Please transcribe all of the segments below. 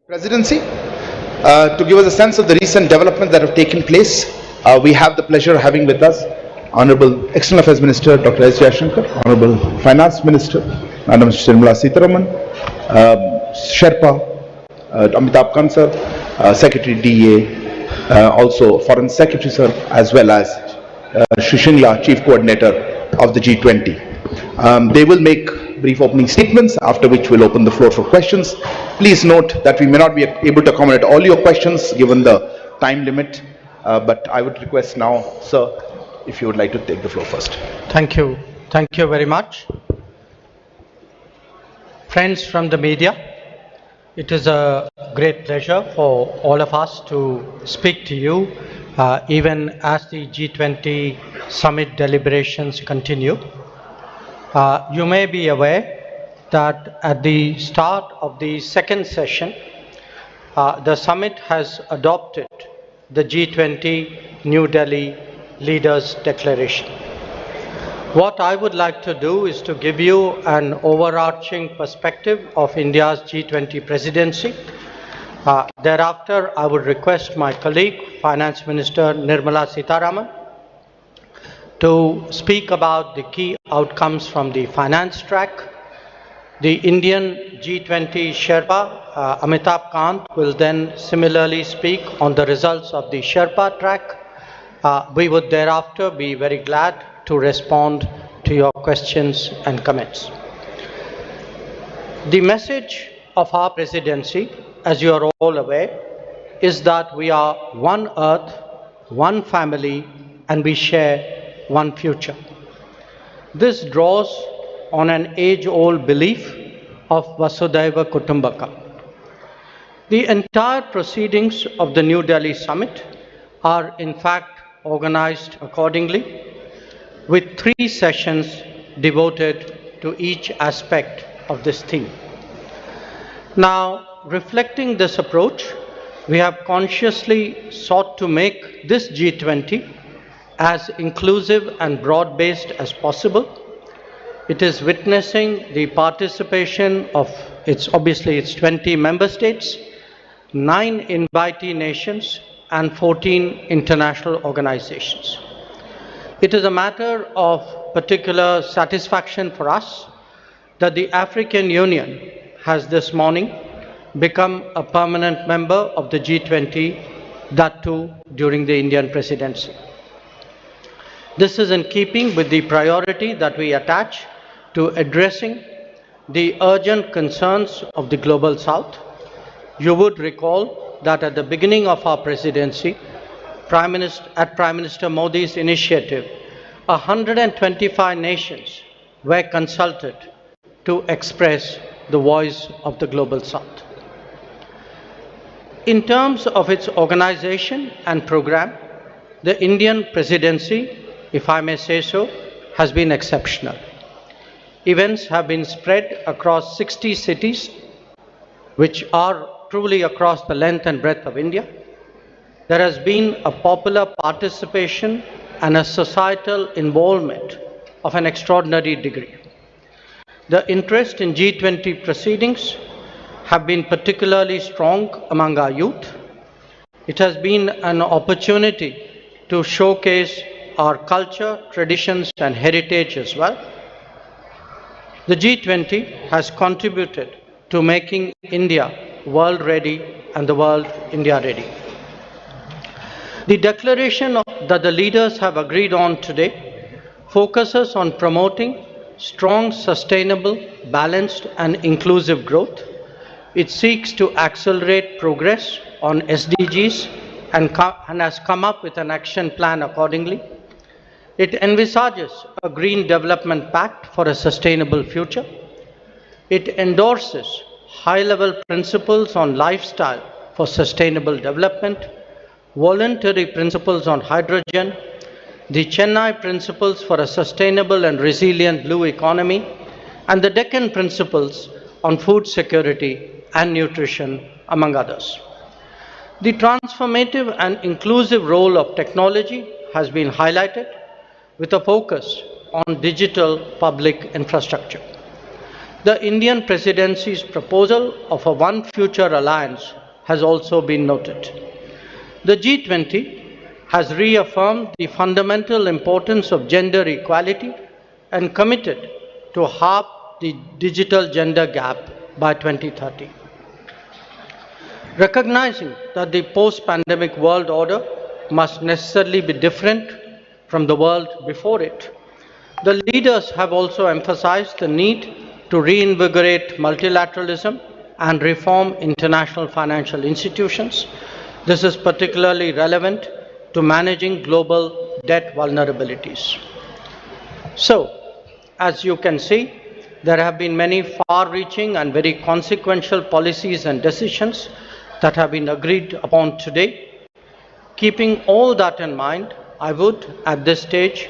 Presidency. To give us a sense of the recent developments that have taken place, we have the pleasure of having with us Honorable External Affairs Minister Dr. S. Jaishankar, Honorable Finance Minister Madam Nirmala Sitharaman, Sherpa Amitabh Kansal, Secretary DA, also Foreign Secretary Sir, as well as Shri Shingla, Chief Coordinator of the G20. They will make brief opening statements, after which we'll open the floor for questions. Please note that we may not be able to accommodate all your questions given the time limit, but I would request now, sir, if you would like to take the floor first. Thank you. Thank you very much. Friends from the media, it is a great pleasure for all of us to speak to you even as the G20 summit deliberations continue. You may be aware that at the start of the second session, the summit has adopted the G20 New Delhi Leaders Declaration. What I would like to do is to give you an overarching perspective of India's G20 presidency. Thereafter, I would request my colleague, Finance Minister Nirmala Sitharaman, to speak about the key outcomes from the finance track. The Indian G20 Sherpa, Amitabh Kant, will then similarly speak on the results of the Sherpa track. We would thereafter be very glad to respond to your questions and comments. The message of our presidency, as you are all aware, is that we are one earth, one family, and we share one future. This draws on an age-old belief of Vasudhaiva Kutumbakam. The entire proceedings of the New Delhi summit are in fact organized accordingly, with 3 sessions devoted to each aspect of this theme. Now, reflecting this approach, we have consciously sought to make this G20 as inclusive and broad-based as possible. It is witnessing the participation of its 20 member states, 9 invitee nations, and 14 international organizations. It is a matter of particular satisfaction for us that the African Union has this morning become a permanent member of the G20, that too during the Indian presidency. This is in keeping with the priority that we attach to addressing the urgent concerns of the global south. You would recall that at the beginning of our presidency, Prime Minister Modi's initiative, 125 nations were consulted to express the voice of the global south. In terms of its organization and program, the Indian presidency, if I may say so, has been exceptional. Events have been spread across 60 cities, which are truly across the length and breadth of India. There has been a popular participation and a societal involvement of an extraordinary degree. The interest in G20 proceedings have been particularly strong among our youth. It has been an opportunity to showcase our culture, traditions, and heritage as well. The G20 has contributed to making India world ready and the world India ready. The declaration that the leaders have agreed on today focuses on promoting strong, sustainable, balanced, and inclusive growth. It seeks to accelerate progress on SDGs and has come up with an action plan accordingly. It envisages a Green Development Pact for a sustainable future. It endorses high-level principles on lifestyle for sustainable development, voluntary principles on hydrogen, the Chennai Principles for a Sustainable and Resilient Blue Economy, and the Deccan Principles on food security and nutrition, among others. The transformative and inclusive role of technology has been highlighted, with a focus on digital public infrastructure. The Indian presidency's proposal of a One Future alliance has also been noted. The G20 has reaffirmed the fundamental importance of gender equality and committed to halve the digital gender gap by 2030. Recognizing that the post-pandemic world order must necessarily be different from the world before it, the leaders have also emphasized the need to reinvigorate multilateralism and reform international financial institutions. This is particularly relevant to managing global debt vulnerabilities. So, as you can see, there have been many far-reaching and very consequential policies and decisions that have been agreed upon today. Keeping all that in mind, I would, at this stage,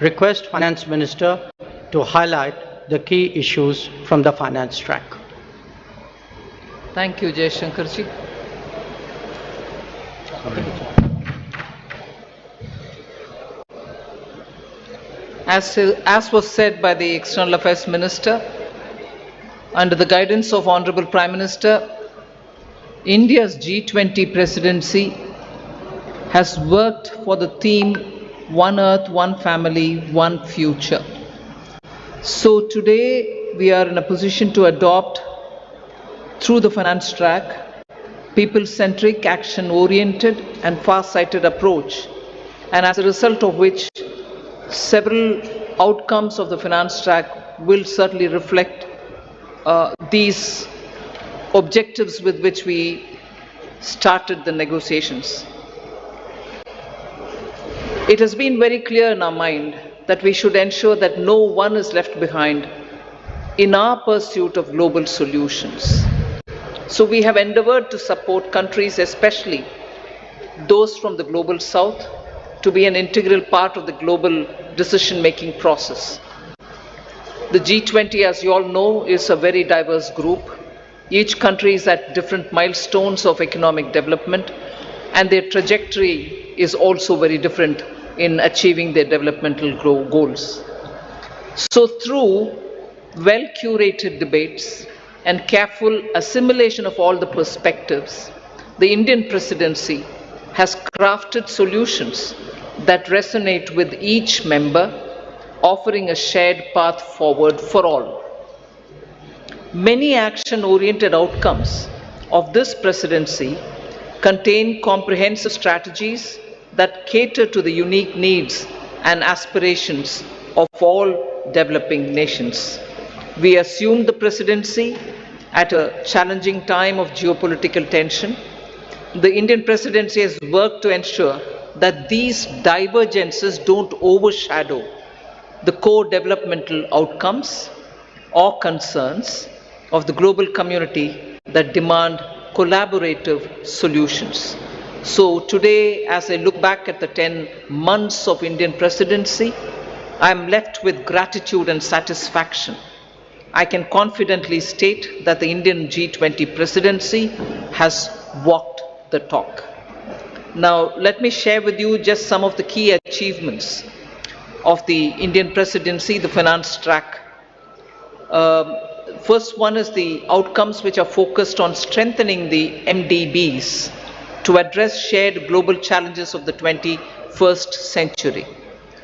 request Finance Minister to highlight the key issues from the finance track. Thank you, Jaishankarji. As was said by the External Affairs Minister, under the guidance of Honorable Prime Minister, India's G20 Presidency has worked for the theme One Earth, One Family, One Future. So today we are in a position to adopt, through the finance track, people-centric, action-oriented and far-sighted approach, and as a result of which several outcomes of the finance track will certainly reflect these objectives with which we started the negotiations. It has been very clear in our mind that we should ensure that no one is left behind in our pursuit of global solutions. So we have endeavored to support countries, especially those from the global south, to be an integral part of the global decision-making process. The G20, as you all know, is a very diverse group. Each country is at different milestones of economic development, and their trajectory is also very different in achieving their developmental goals. So through well-curated debates and careful assimilation of all the perspectives, the Indian presidency has crafted solutions that resonate with each member, offering a shared path forward for all. Many action-oriented outcomes of this presidency contain comprehensive strategies that cater to the unique needs and aspirations of all developing nations. We assumed the presidency at a challenging time of geopolitical tension. The Indian presidency has worked to ensure that these divergences don't overshadow the core developmental outcomes or concerns of the global community that demand collaborative solutions. So today, as I look back at the 10 months of Indian presidency, I am left with gratitude and satisfaction. I can confidently state that the Indian G20 presidency has walked the talk. Now, let me share with you just some of the key achievements of the Indian presidency, the finance track. First one is the outcomes which are focused on strengthening the MDBs to address shared global challenges of the 21st century.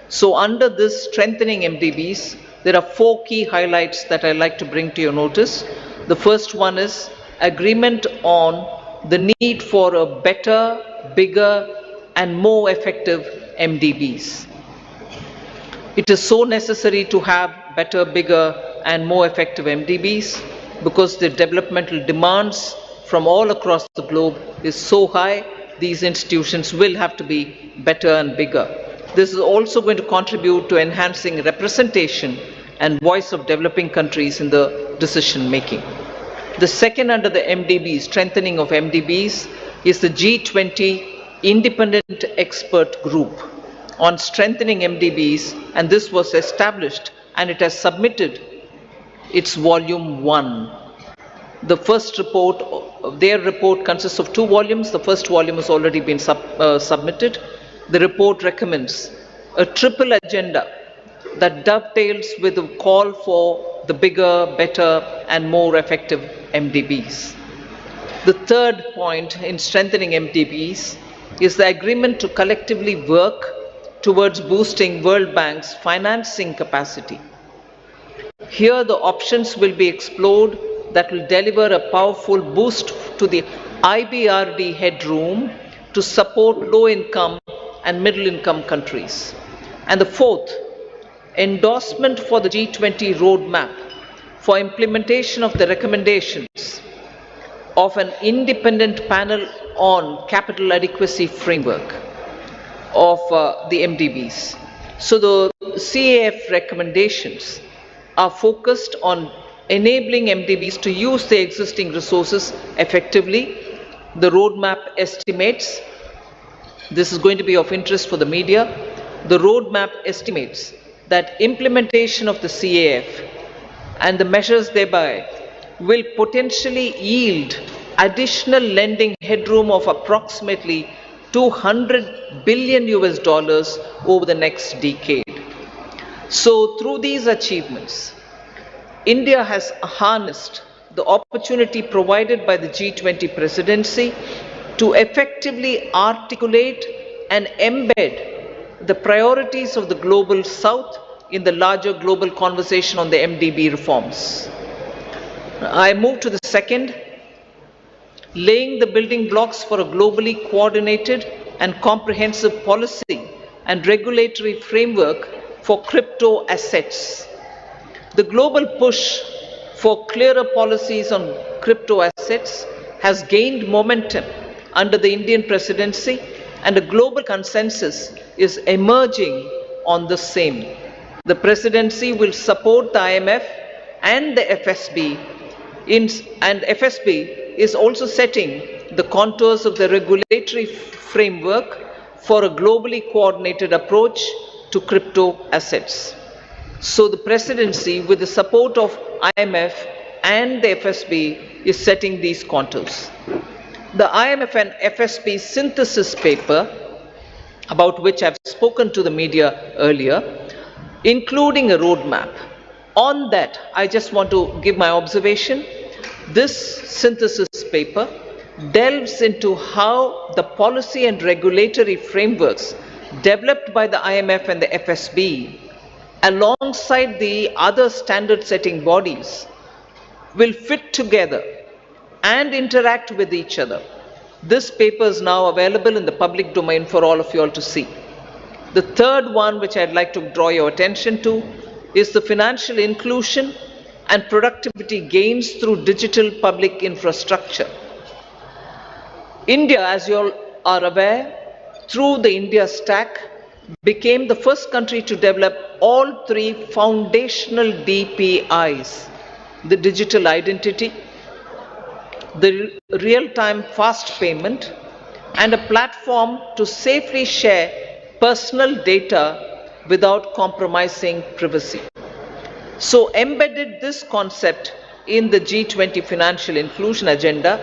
So under this strengthening MDBs, there are 4 key highlights that I'd like to bring to your notice. The first one is agreement on the need for a better, bigger, and more effective MDBs. It is so necessary to have better, bigger, and more effective MDBs because the developmental demands from all across the globe is so high, these institutions will have to be better and bigger. This is also going to contribute to enhancing representation and voice of developing countries in the decision making. The second under the MDBs, strengthening of MDBs, is the G20 Independent Expert Group on strengthening MDBs, and this was established and it has submitted its volume 1. The first report, their report consists of 2 volumes. The first volume has already been submitted. The report recommends a triple agenda that dovetails with the call for the bigger, better, and more effective MDBs. The third point in strengthening MDBs is the agreement to collectively work towards boosting World Bank's financing capacity. Here, the options will be explored that will deliver a powerful boost to the IBRD headroom to support low-income and middle-income countries. And the fourth, endorsement for the G20 roadmap for implementation of the recommendations of an independent panel on capital adequacy framework of the MDBs. So the CAF recommendations are focused on enabling MDBs to use their existing resources effectively. The roadmap estimates, this is going to be of interest for the media, the roadmap estimates that implementation of the CAF and the measures thereby will potentially yield additional lending headroom of approximately $200 billion over the next decade. So through these achievements, India has harnessed the opportunity provided by the G20 presidency to effectively articulate and embed the priorities of the global south in the larger global conversation on the MDB reforms. I move to the second, laying the building blocks for a globally coordinated and comprehensive policy and regulatory framework for crypto assets. The global push for clearer policies on crypto assets has gained momentum under the Indian presidency, and a global consensus is emerging on the same. The presidency will support the IMF and the FSB, and FSB is also setting the contours of the regulatory framework for a globally coordinated approach to crypto assets. So the presidency, with the support of IMF and the FSB, is setting these contours. The IMF and FSB synthesis paper, about which I've spoken to the media earlier, including a roadmap. On that, I just want to give my observation. This synthesis paper delves into how the policy and regulatory frameworks developed by the IMF and the FSB, alongside the other standard-setting bodies, will fit together and interact with each other. This paper is now available in the public domain for all of you all to see. The third one, which I'd like to draw your attention to, is the financial inclusion and productivity gains through digital public infrastructure. India, as you all are aware, through the India Stack, became the first country to develop all three foundational DPIs: the digital identity, the real-time fast payment, and a platform to safely share personal data without compromising privacy. So embedded this concept in the G20 financial inclusion agenda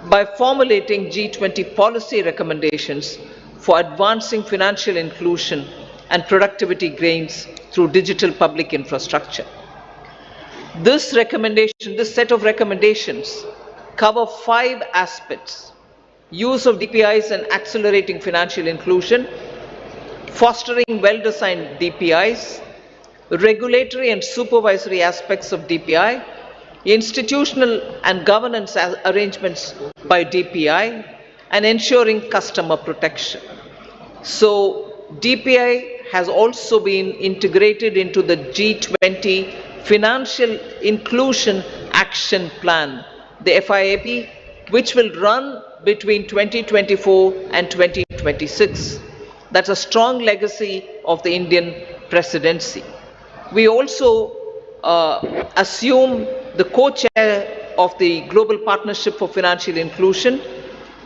by formulating G20 policy recommendations for advancing financial inclusion and productivity gains through digital public infrastructure. This set of recommendations cover 5 aspects: use of DPIs and accelerating financial inclusion, fostering well-designed DPIs, regulatory and supervisory aspects of DPI, institutional and governance arrangements by DPI, and ensuring customer protection. So DPI has also been integrated into the G20 Financial Inclusion Action Plan, the FIAP, which will run between 2024 and 2026. That's a strong legacy of the Indian presidency. We also assume the co-chair of the Global Partnership for Financial Inclusion.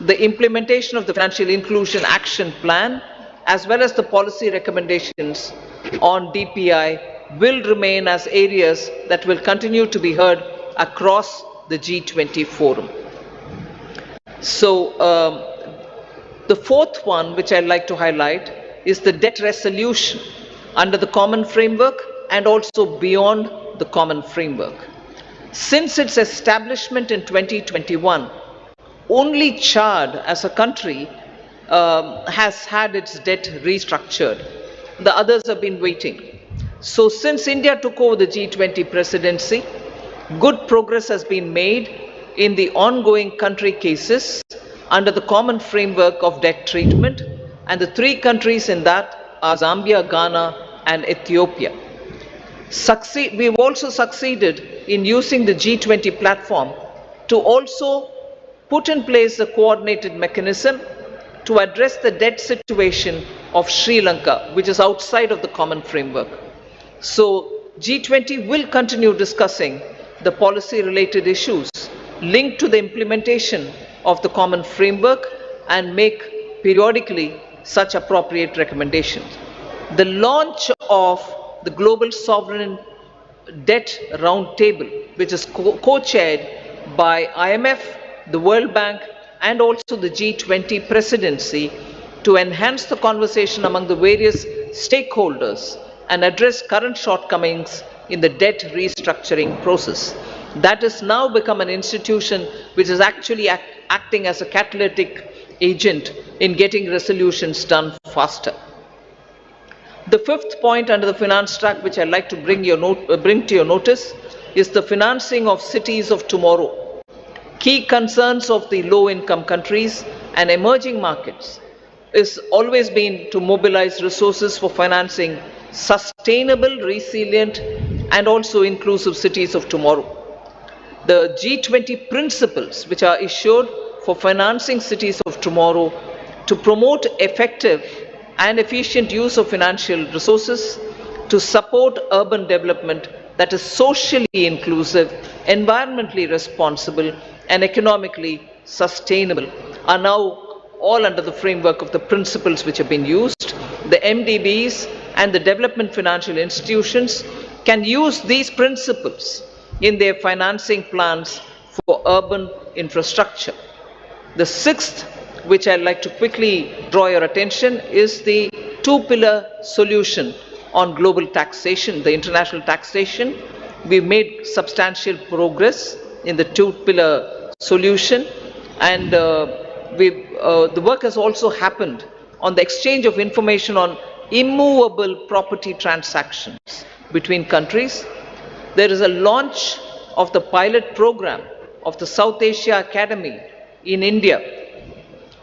The implementation of the Financial Inclusion Action Plan, as well as the policy recommendations on DPI, will remain as areas that will continue to be heard across the G20 forum. So the fourth one, which I'd like to highlight, is the debt resolution under the common framework and also beyond the common framework. Since its establishment in 2021, only Chad as a country has had its debt restructured. The others have been waiting. So since India took over the G20 presidency, good progress has been made in the ongoing country cases under the common framework of debt treatment, and the three countries in that are Zambia, Ghana, and Ethiopia. We've also succeeded in using the G20 platform to also put in place a coordinated mechanism to address the debt situation of Sri Lanka, which is outside of the common framework. So G20 will continue discussing the policy-related issues linked to the implementation of the common framework and make periodically such appropriate recommendations. The launch of the Global Sovereign Debt Roundtable, which is co-chaired by IMF, the World Bank, and also the G20 presidency, to enhance the conversation among the various stakeholders and address current shortcomings in the debt restructuring process. That has now become an institution which is actually acting as a catalytic agent in getting resolutions done faster. The fifth point under the finance track, which I'd like to bring to your notice, is the financing of cities of tomorrow. Key concerns of the low-income countries and emerging markets is always been to mobilize resources for financing sustainable, resilient, and also inclusive cities of tomorrow. The G20 principles, which are issued for financing cities of tomorrow to promote effective and efficient use of financial resources, to support urban development that is socially inclusive, environmentally responsible, and economically sustainable, are now all under the framework of the principles which have been used. The MDBs and the development financial institutions can use these principles in their financing plans for urban infrastructure. The sixth, which I'd like to quickly draw your attention, is the two-pillar solution on global taxation, the international taxation. We've made substantial progress in the two-pillar solution, and the work has also happened on the exchange of information on immovable property transactions between countries. There is a launch of the pilot program of the South Asia Academy in India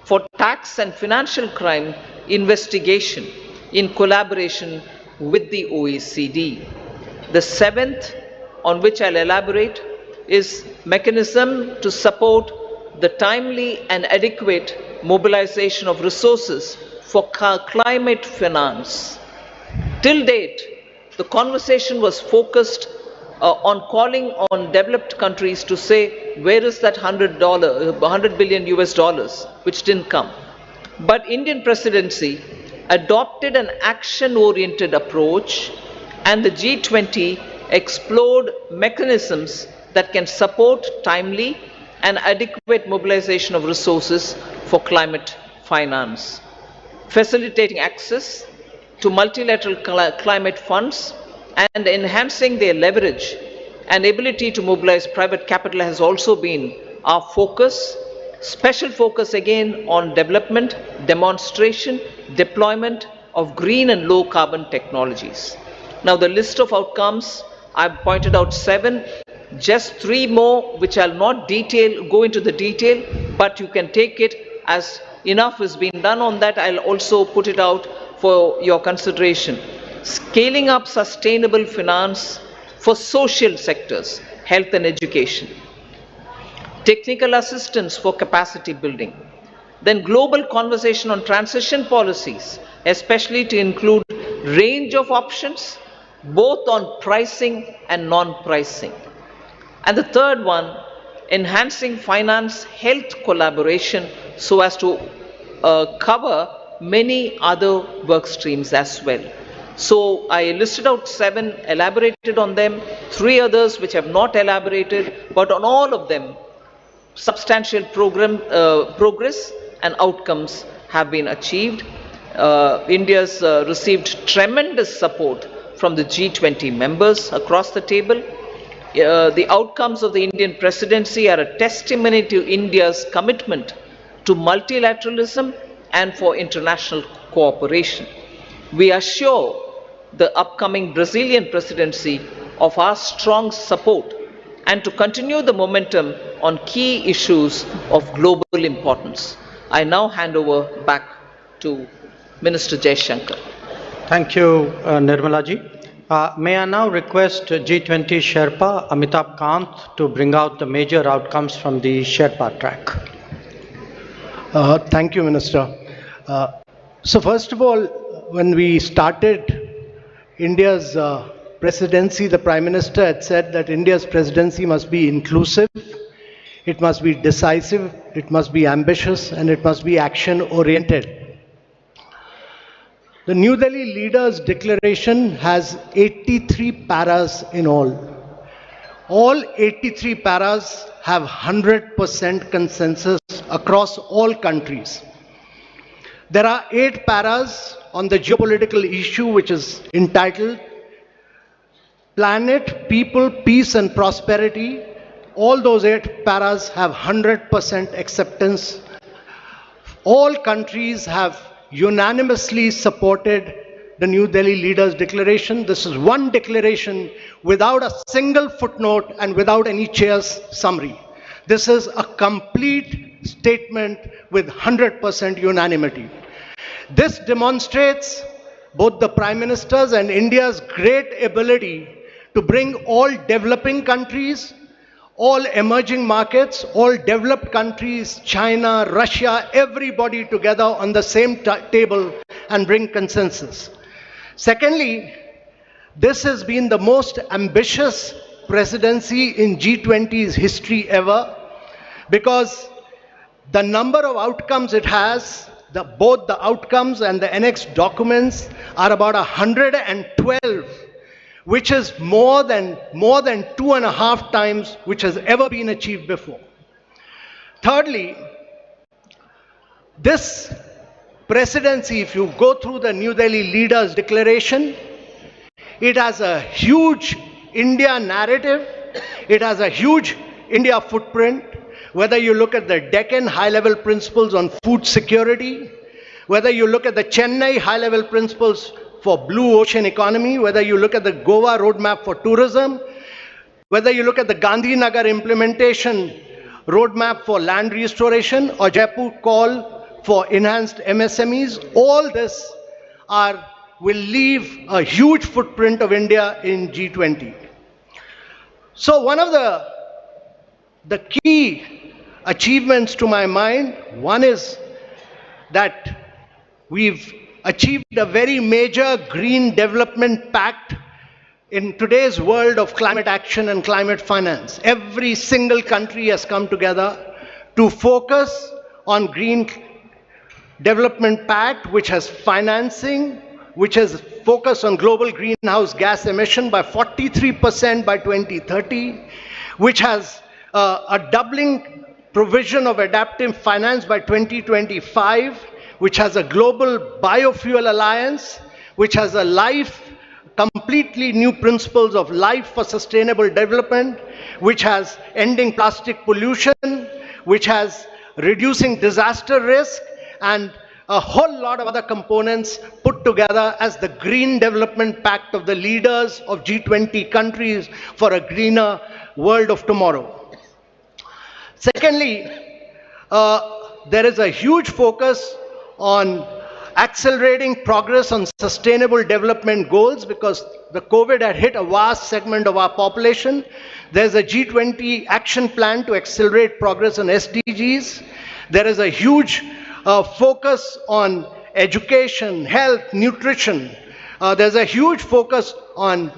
for tax and financial crime investigation in collaboration with the OECD. The seventh, on which I'll elaborate, is mechanism to support the timely and adequate mobilization of resources for climate finance. Till date, the conversation was focused on calling on developed countries to say, where is that $100 billion US dollars, which didn't come. But Indian presidency adopted an action-oriented approach, and the G20 explored mechanisms that can support timely and adequate mobilization of resources for climate finance, facilitating access to multilateral climate funds and enhancing their leverage and ability to mobilize private capital has also been our focus. Special focus again on development, demonstration, deployment of green and low carbon technologies. Now the list of outcomes, I've pointed out 7, just 3 more which I'll not go into the detail, but you can take it as enough has been done on that. I'll also put it out for your consideration. Scaling up sustainable finance for social sectors, health and education. Technical assistance for capacity building. Then global conversation on transition policies, especially to include range of options, both on pricing and non-pricing. And the third one, enhancing finance health collaboration so as to cover many other work streams as well. So I listed out 7, elaborated on them, 3 others which have not elaborated, but on all of them, substantial progress and outcomes have been achieved. India's received tremendous support from the G20 members across the table. The outcomes of the Indian presidency are a testimony to India's commitment to multilateralism and for international cooperation. We assure the upcoming Brazilian presidency of our strong support and to continue the momentum on key issues of global importance. I now hand over back to Minister Jaishankar. Thank you, Nirmala ji. May I now request G20 Sherpa Amitabh Kant to bring out the major outcomes from the Sherpa track. Thank you, Minister. So first of all, when we started India's presidency, the Prime Minister had said that India's presidency must be inclusive, it must be decisive, it must be ambitious, and it must be action-oriented. The New Delhi Leaders' Declaration has 83 paras in all. All 83 paras have 100% consensus across all countries. There are 8 paras on the geopolitical issue, which is entitled Planet, People, Peace and Prosperity. All those 8 paras have 100% acceptance. All countries have unanimously supported the New Delhi Leaders' Declaration. This is one declaration without a single footnote and without any chair's summary. This is a complete statement with 100% unanimity. This demonstrates both the Prime Minister's and India's great ability to bring all developing countries, all emerging markets, all developed countries, China, Russia, everybody together on the same table and bring consensus. Secondly, this has been the most ambitious presidency in G20's history ever, because the number of outcomes it has, both the outcomes and the annexed documents are about 112, which is more than 2.5 times which has ever been achieved before. Thirdly, this presidency, if you go through the New Delhi Leaders' Declaration, it has a huge India narrative, it has a huge India footprint, whether you look at the Deccan high-level principles on food security, whether you look at the Chennai high-level principles for blue ocean economy, whether you look at the Goa roadmap for tourism, whether you look at the Gandhinagar implementation roadmap for land restoration or Jaipur call for enhanced MSMEs, all this will leave a huge footprint of India in G20. So one of the key achievements to my mind, one is that we've achieved a very major green development pact in today's world of climate action and climate finance. Every single country has come together to focus on green development pact, which has financing, which has focused on global greenhouse gas emission by 43% by 2030, which has a doubling provision of adaptive finance by 2025, which has a global biofuel alliance, which has completely new principles of life for sustainable development, which has ending plastic pollution, which has reducing disaster risk, and a whole lot of other components put together as the Green Development Pact of the leaders of G20 countries for a greener world of tomorrow. Secondly, there is a huge focus on accelerating progress on sustainable development goals because the COVID had hit a vast segment of our population. There's a G20 action plan to accelerate progress on SDGs. There is a huge focus on education, health, nutrition. There's a huge focus on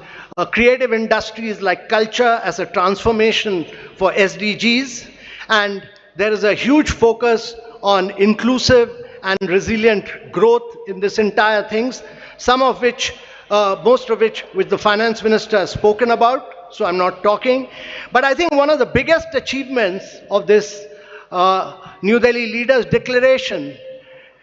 creative industries like culture as a transformation for SDGs. And there is a huge focus on inclusive and resilient growth in this entire things, most of which the finance minister has spoken about, so I'm not talking. But I think one of the biggest achievements of this New Delhi Leaders' Declaration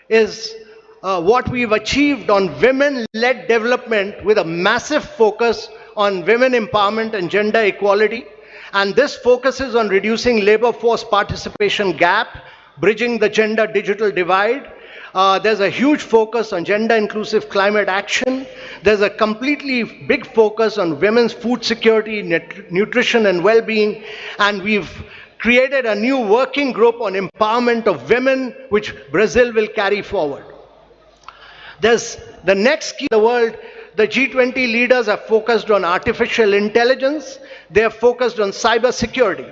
is what we've achieved on women-led development with a massive focus on women empowerment and gender equality. And this focuses on reducing labor force participation gap, bridging the gender digital divide. There's a huge focus on gender inclusive climate action. There's a completely big focus on women's food security, nutrition and well-being. And we've created a new working group on empowerment of women, which Brazil will carry forward. There's the next key in the world. The G20 leaders are focused on artificial intelligence. They are focused on cyber security.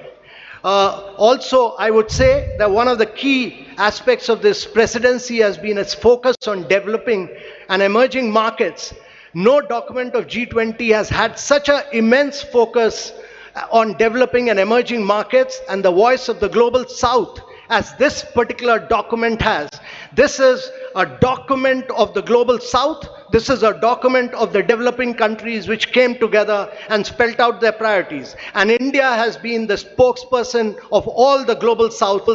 Also, I would say that one of the key aspects of this presidency has been its focus on developing and emerging markets. No document of G20 has had such an immense focus on developing and emerging markets and the voice of the global south as this particular document has. This is a document of the global south. This is a document of the developing countries which came together and spelled out their priorities. And India has been the spokesperson of all the global south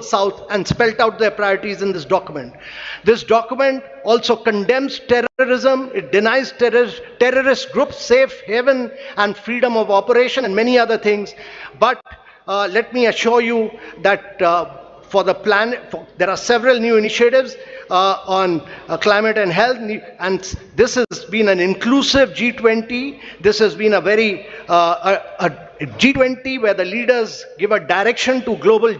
and spelled out their priorities in this document. This document also condemns terrorism. It denies terrorist groups safe haven and freedom of operation and many other things. But let me assure you that for the planet, there are several new initiatives on climate and health, and this has been an inclusive G20. This has been a very a G20 where the leaders give a direction to global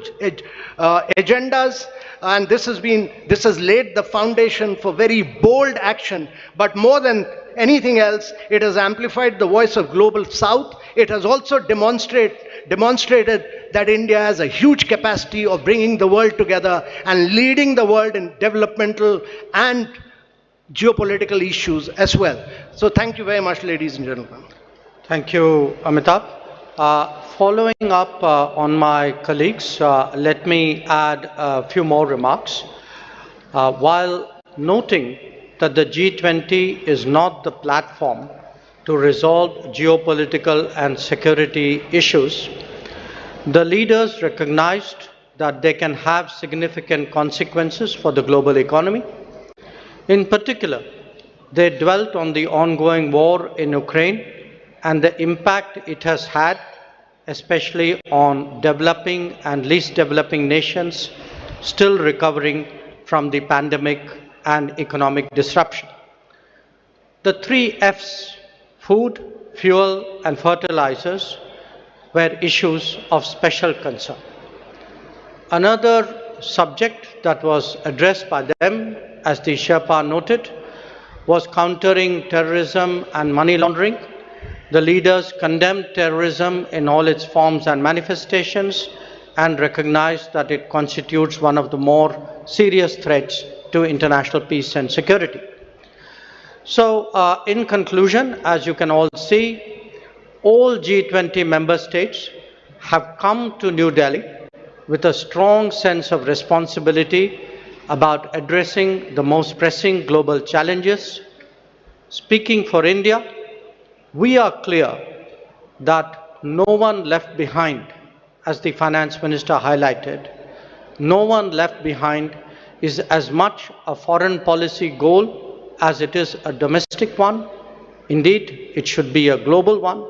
agendas, and this has laid the foundation for very bold action. But more than anything else, it has amplified the voice of global south. It has also demonstrated that India has a huge capacity of bringing the world together and leading the world in developmental and geopolitical issues as well. So thank you very much, ladies and gentlemen. Thank you, Amitabh. Following up on my colleagues, let me add a few more remarks. While noting that the G20 is not the platform to resolve geopolitical and security issues, the leaders recognized that they can have significant consequences for the global economy. In particular, they dwelt on the ongoing war in Ukraine and the impact it has had, especially on developing and least developing nations still recovering from the pandemic and economic disruption. The three F's, food, fuel, and fertilizers, were issues of special concern. Another subject that was addressed by them, as the Sherpa noted, was countering terrorism and money laundering. The leaders condemned terrorism in all its forms and manifestations and recognized that it constitutes one of the more serious threats to international peace and security. So, in conclusion, as you can all see, all G20 member states have come to New Delhi with a strong sense of responsibility about addressing the most pressing global challenges. Speaking for India, we are clear that no one left behind, as the finance minister highlighted. No one left behind is as much a foreign policy goal as it is a domestic one. Indeed, it should be a global one.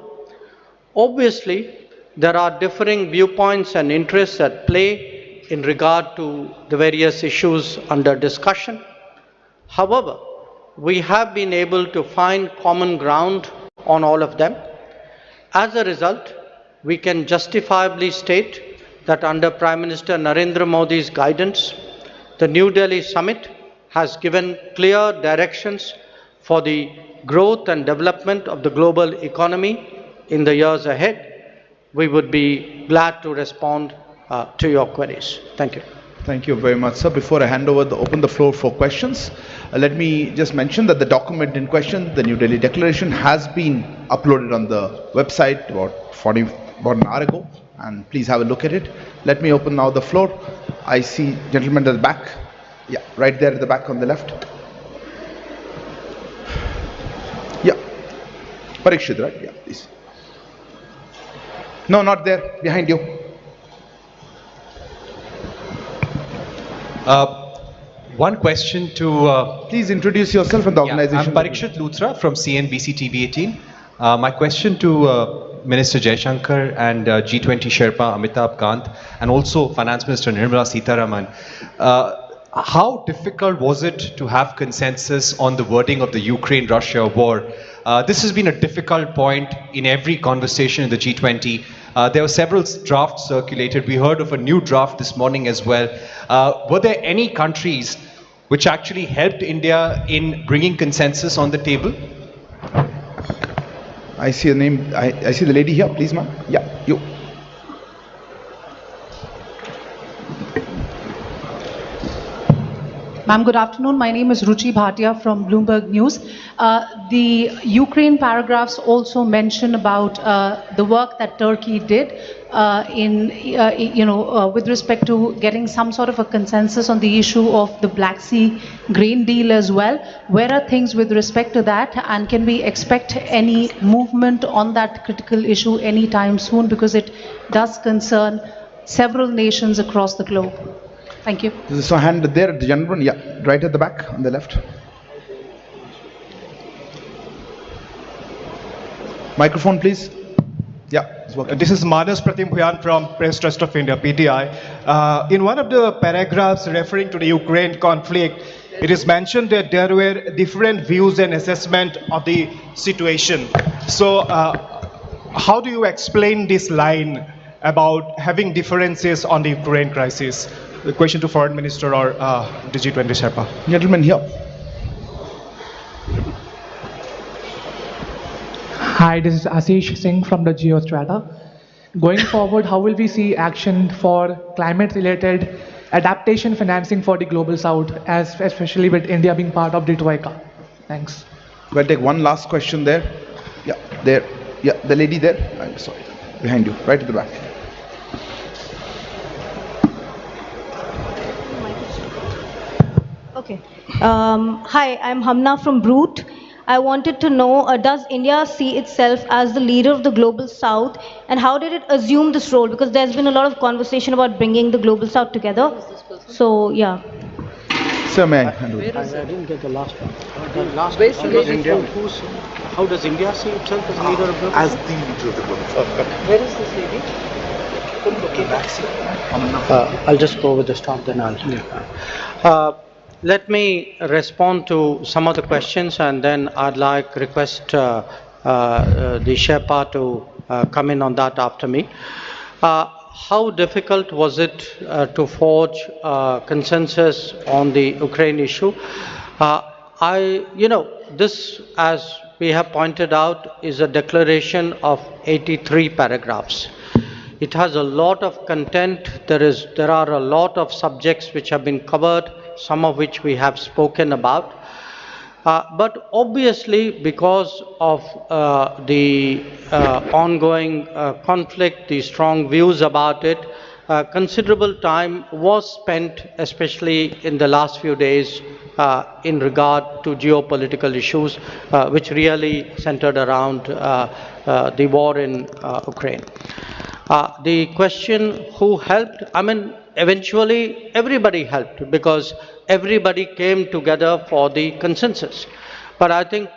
Obviously, there are differing viewpoints and interests at play in regard to the various issues under discussion. However, we have been able to find common ground on all of them. As a result, we can justifiably state that under Prime Minister Narendra Modi's guidance, the New Delhi summit has given clear directions for the growth and development of the global economy in the years ahead. We would be glad to respond to your queries. Thank you. Thank you very much, sir. Before I open the floor for questions, let me just mention that the document in question, the New Delhi Declaration, has been uploaded on the website about an hour ago, and please have a look at it. Let me open now the floor. I see gentlemen at the back. Yeah, right there at the back on the left. Yeah. Parikshit, right? Yeah, please. No, not there. Behind you. One question to Please introduce yourself and the yeah, organization. I'm Parikshit Luthra from CNBC TV18. My question to Minister Jaishankar and G20 Sherpa Amitabh Kant and also Finance Minister Nirmala Sitharaman. How difficult was it to have consensus on the wording of the Ukraine-Russia war? This has been a difficult point in every conversation in the G20. There were several drafts circulated. We heard of a new draft this morning as well. Were there any countries which actually helped India in bringing consensus on the table? I see a name. I see the lady here. Please, ma'am. Yeah, you. Ma'am, good afternoon. My name is Ruchi Bhatia from Bloomberg News. The Ukraine paragraphs also mention about the work that Turkey did with respect to getting some sort of a consensus on the issue of the Black Sea grain deal as well. Where are things with respect to that, and can we expect any movement on that critical issue anytime soon, because it does concern several nations across the globe? Thank you. So hand there, the gentleman. Yeah, right at the back on the left. Microphone, please. Yeah, it's working. This is Manas Pratim Bhuyan from Press Trust of India, PTI. In one of the paragraphs referring to the Ukraine conflict, it is mentioned that there were different views and assessment of the situation. So, how do you explain this line about having differences on the Ukraine crisis? The question to Foreign Minister or the G20 Sherpa. Gentleman here. Hi, this is Ashish Singh from the Geostrata. Going forward, how will we see action for climate-related adaptation financing for the Global South, especially with India being part of the Troika? Thanks. We'll take one last question there. Yeah, there. Yeah, the lady there. I'm sorry. Behind you, right at the back. Okay. Hi, I'm Hamna from Brute. I wanted to know, does India see itself as the leader of the Global South, and how did it assume this role? Because there's been a lot of conversation about bringing the Global South together. So, yeah. Sir, may I? I didn't get the last one. The last how does India see itself as leader of the As the leader of the Global South. Where is this lady? I'll just go with the stop, then I'll. Let me respond to some of the questions, and then I'd like request the Sherpa to come in on that after me. How difficult was it to forge consensus on the Ukraine issue? This, as we have pointed out, is a declaration of 83 paragraphs. It has a lot of content. There are a lot of subjects which have been covered, some of which we have spoken about. But obviously, because of the ongoing conflict, the strong views about it, considerable time was spent, especially in the last few days, in regard to geopolitical issues, which really centered around the war in Ukraine. The question who helped, eventually everybody helped, because everybody came together for the consensus. But I think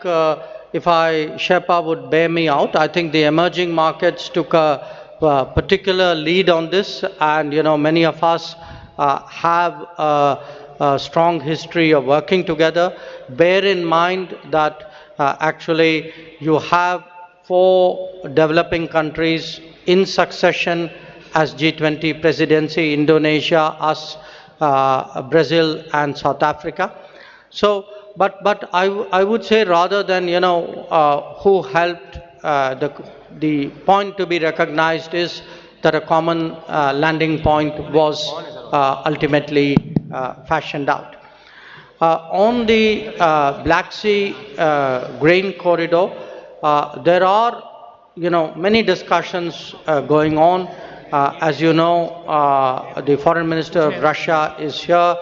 if Sherpa would bear me out, I think the emerging markets took a particular lead on this, and many of us have a strong history of working together. Bear in mind that actually you have 4 developing countries in succession as G20 Presidency: Indonesia, us, Brazil, and South Africa. So, but I would say, rather than who helped, the point to be recognized is that a common landing point was ultimately fashioned out. On the Black Sea grain corridor, there are many discussions going on. As you know, the Foreign Minister of Russia is here.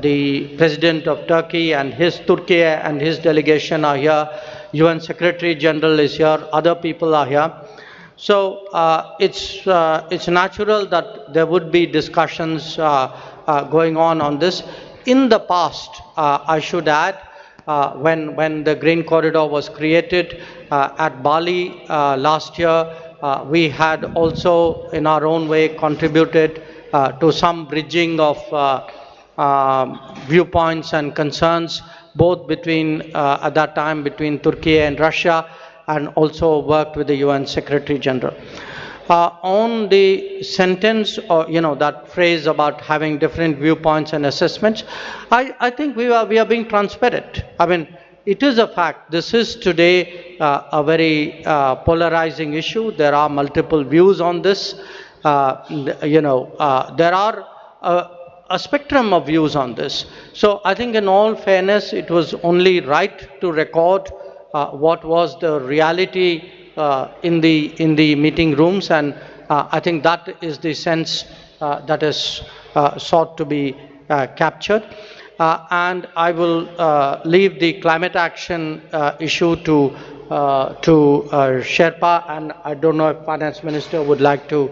The President of Turkey and his delegation are here. UN Secretary General is here. Other people are here. So it's natural that there would be discussions going on this. in the past, I should add, when the Green Corridor was created at Bali last year, we had also in our own way contributed to some bridging of viewpoints and concerns, both between, at that time, between Turkey and Russia, and also worked with the UN Secretary General. On the sentence, or that phrase about having different viewpoints and assessments, I think we are being transparent. I mean, it is a fact. This is today a very polarizing issue. There are multiple views on this. There are a spectrum of views on this. So I think in all fairness, it was only right to record what was the reality in the meeting rooms, and I think that is the sense that is sought to be captured. And I will leave the climate action issue to Sherpa, and I don't know if Finance Minister would like to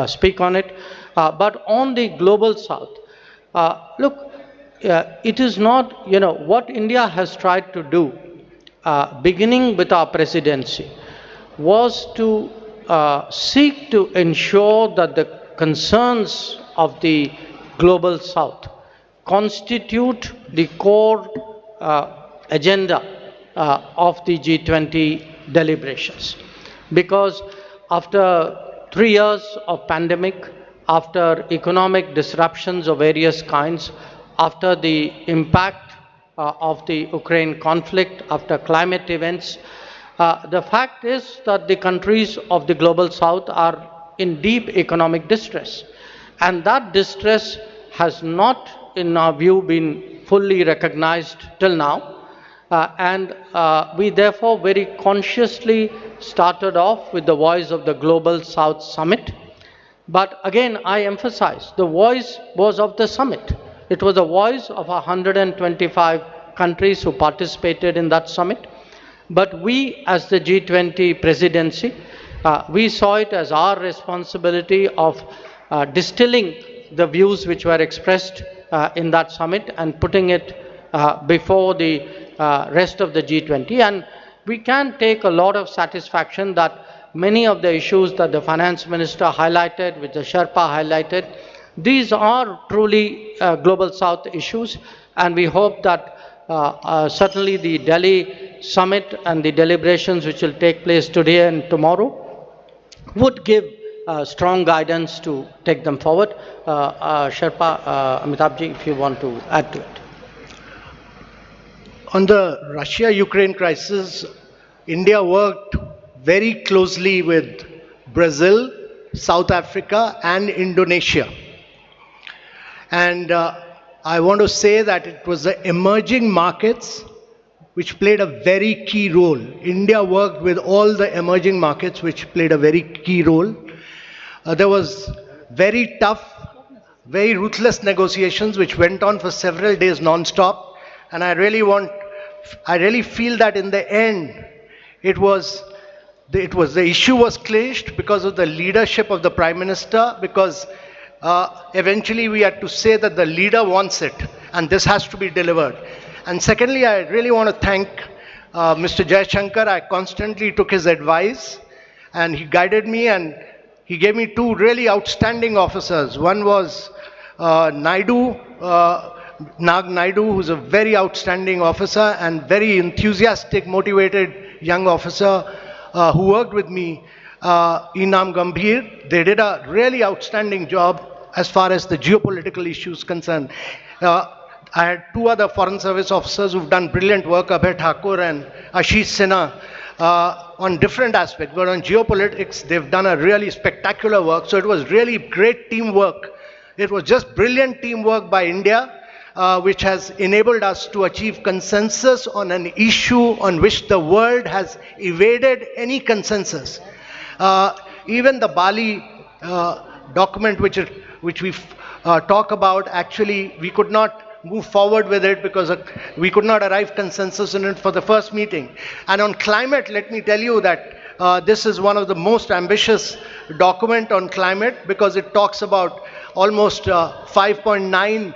speak on it. But on the global south, look, it is not, what India has tried to do, beginning with our presidency, was to seek to ensure that the concerns of the global south constitute the core agenda of the G20 deliberations. Because after 3 years of pandemic, after economic disruptions of various kinds, after the impact of the Ukraine conflict, after climate events, the fact is that the countries of the global south are in deep economic distress. And that distress has not, in our view, been fully recognized till now. And we therefore very consciously started off with the Voice of the Global South Summit. But again, I emphasize, the voice was of the summit. It was the voice of 125 countries who participated in that summit. But we, as the G20 presidency, we saw it as our responsibility of distilling the views which were expressed in that summit and putting it before the rest of the G20. And we can take a lot of satisfaction that many of the issues that the finance minister highlighted, which the Sherpa highlighted, these are truly global south issues, and we hope that certainly the Delhi summit and the deliberations which will take place today and tomorrow would give strong guidance to take them forward. Sherpa, Amitabhji, if you want to add to it. On the Russia-Ukraine crisis, India worked very closely with Brazil, South Africa, and Indonesia. And I want to say that it was the emerging markets which played a very key role. India worked with all the emerging markets which played a very key role. There was very tough, very ruthless negotiations which went on for several days non-stop. And I really feel that in the end, the issue was clinched because of the leadership of the Prime Minister, because eventually we had to say that the leader wants it and this has to be delivered. And secondly, I really want to thank Mr. Jaishankar. I constantly took his advice and he guided me, and he gave me two really outstanding officers. One was Nag Naidu, who's a very outstanding officer and very enthusiastic, motivated young officer who worked with me, Inam Gambhir. They did a really outstanding job as far as the geopolitical issues concerned. I had two other Foreign Service officers who've done brilliant work, Abhay Thakur and Ashish Sinha, on different aspects. But on geopolitics, they've done a really spectacular work. So it was really great teamwork. It was just brilliant teamwork by India, which has enabled us to achieve consensus on an issue on which the world has evaded any consensus. Even the Bali document which we talk about, actually we could not move forward with it because we could not arrive consensus in it for the first meeting. And on climate, let me tell you that this is one of the most ambitious document on climate, because it talks about almost 5.9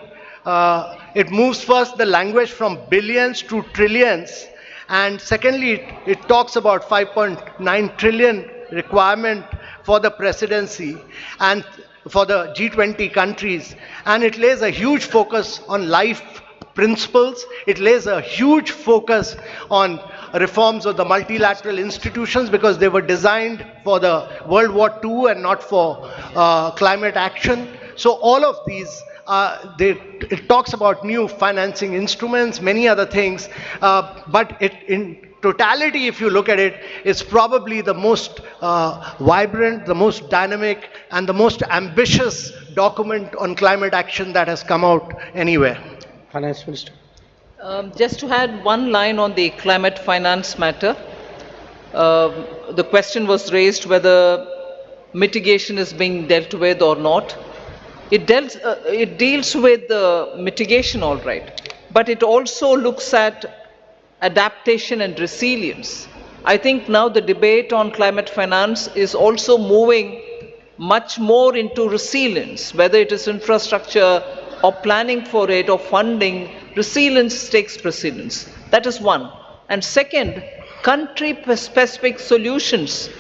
It moves first the language from billions to trillions. And secondly, it talks about 5.9 trillion requirement for the presidency and for the G20 countries. And it lays a huge focus on life principles. It lays a huge focus on reforms of the multilateral institutions because they were designed for the World War II and not for climate action. So all of these, it talks about new financing instruments, many other things, but in totality, if you look at it, it's probably the most vibrant, the most dynamic, and the most ambitious document on climate action that has come out anywhere. Finance Minister. Just to add one line on the climate finance matter, the question was raised whether mitigation is being dealt with or not. It deals with the mitigation, all right, but it also looks at adaptation and resilience. I think now the debate on climate finance is also moving much more into resilience, whether it is infrastructure or planning for it or funding. Resilience takes precedence. That is one. And second, country-specific solutions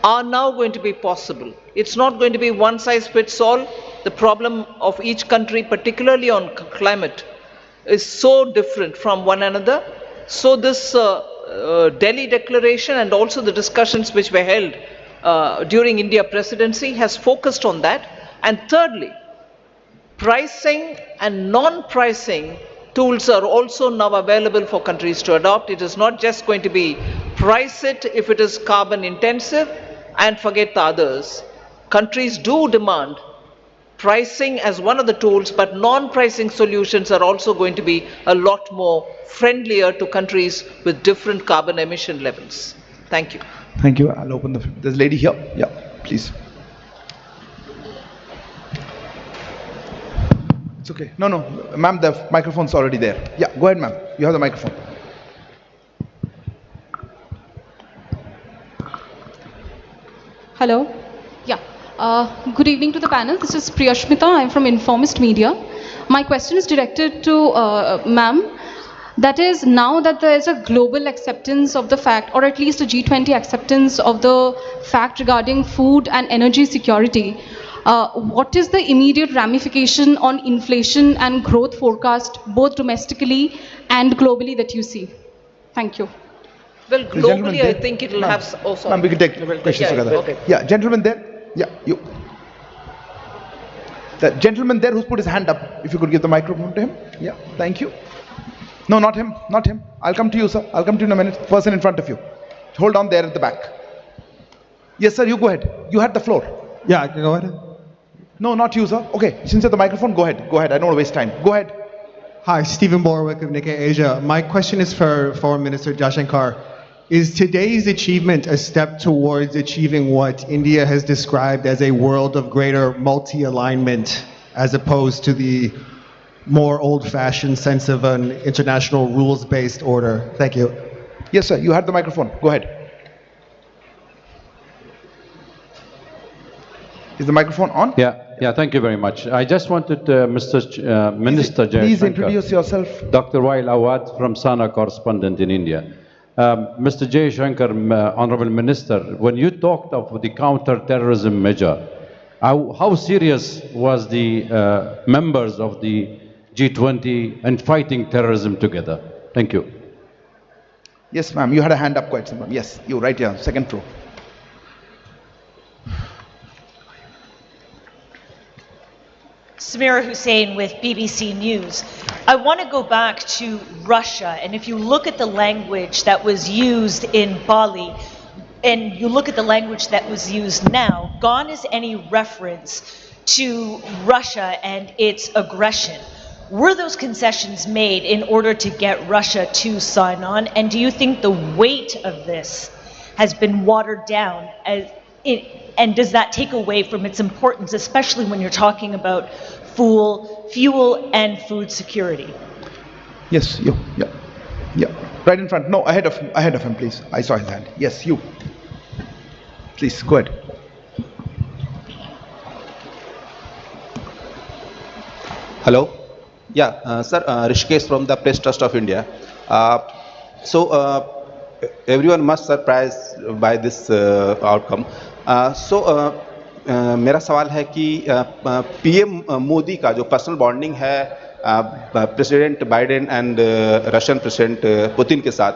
are now going to be possible. It's not going to be one size fits all. The problem of each country, particularly on climate, is so different from one another. So this Delhi Declaration and also the discussions which were held during India presidency has focused on that. And thirdly, pricing and non-pricing tools are also now available for countries to adopt. It is not just going to be price it if it is carbon intensive and forget the others. Countries do demand pricing as one of the tools, but non-pricing solutions are also going to be a lot more friendlier to countries with different carbon emission levels. Thank you. Thank you. I'll open there's a lady here. Yeah, please. It's okay. No, ma'am, the microphone's already there. Yeah, go ahead, ma'am. You have the microphone. Hello. Yeah. Good evening to the panel. This is Priyashmita. I'm from Informist Media. My question is directed to ma'am. That is, now that there is a global acceptance of the fact, or at least a G20 acceptance of the fact regarding food and energy security, what is the immediate ramification on inflation and growth forecast, both domestically and globally, that you see? Thank you. Well, globally, I think it will have... Oh, sorry. Ma'am, we can take questions together. Okay. Yeah, gentleman there. Yeah, you. The gentleman there who's put his hand up, if you could give the microphone to him. Yeah, thank you. No, not him, not him. I'll come to you, sir. I'll come to you in a minute. Person in front of you. Hold on there at the back. Yes, sir, you go ahead. You had the floor. Yeah, I can go ahead. No, not you, sir. Okay, since you have the microphone, go ahead. Go ahead. I don't want to waste time. Go ahead. Hi, Stephen Borwick of Nikkei Asia. My question is for Foreign Minister Jaishankar. Is today's achievement a step towards achieving what India has described as a world of greater multi-alignment, as opposed to the more old-fashioned sense of an international rules-based order? Thank you. Yes, sir. You had the microphone. Go ahead. Is the microphone on? Yeah, thank you very much. I just wanted Mr. Minister Jaishankar. Please introduce yourself. Dr. Wail Awad from Sana, correspondent in India. Mr. Jaishankar, Honorable Minister, when you talked of the counter-terrorism measure, how serious was the members of the G20 and fighting terrorism together? Thank you. Yes, ma'am. You had a hand up quite some time. Yes, you right here, second row. Samira Hussain with BBC News. I want to go back to Russia, and if you look at the language that was used in Bali, and you look at the language that was used now, gone is any reference to Russia and its aggression. Were those concessions made in order to get Russia to sign on? And do you think the weight of this has been watered down? And does that take away from its importance, especially when you're talking about fuel and food security? Yes, you. Yeah. Right in front. No, ahead of him, please. I saw his hand. Yes, you. Please, go ahead. Hello? Yeah, sir, Rishikesh from the Press Trust of India. Everyone must surprised by this outcome. मेरा सवाल है कि PM Modi का जो personal bonding है president Biden and Russian president Putin के साथ,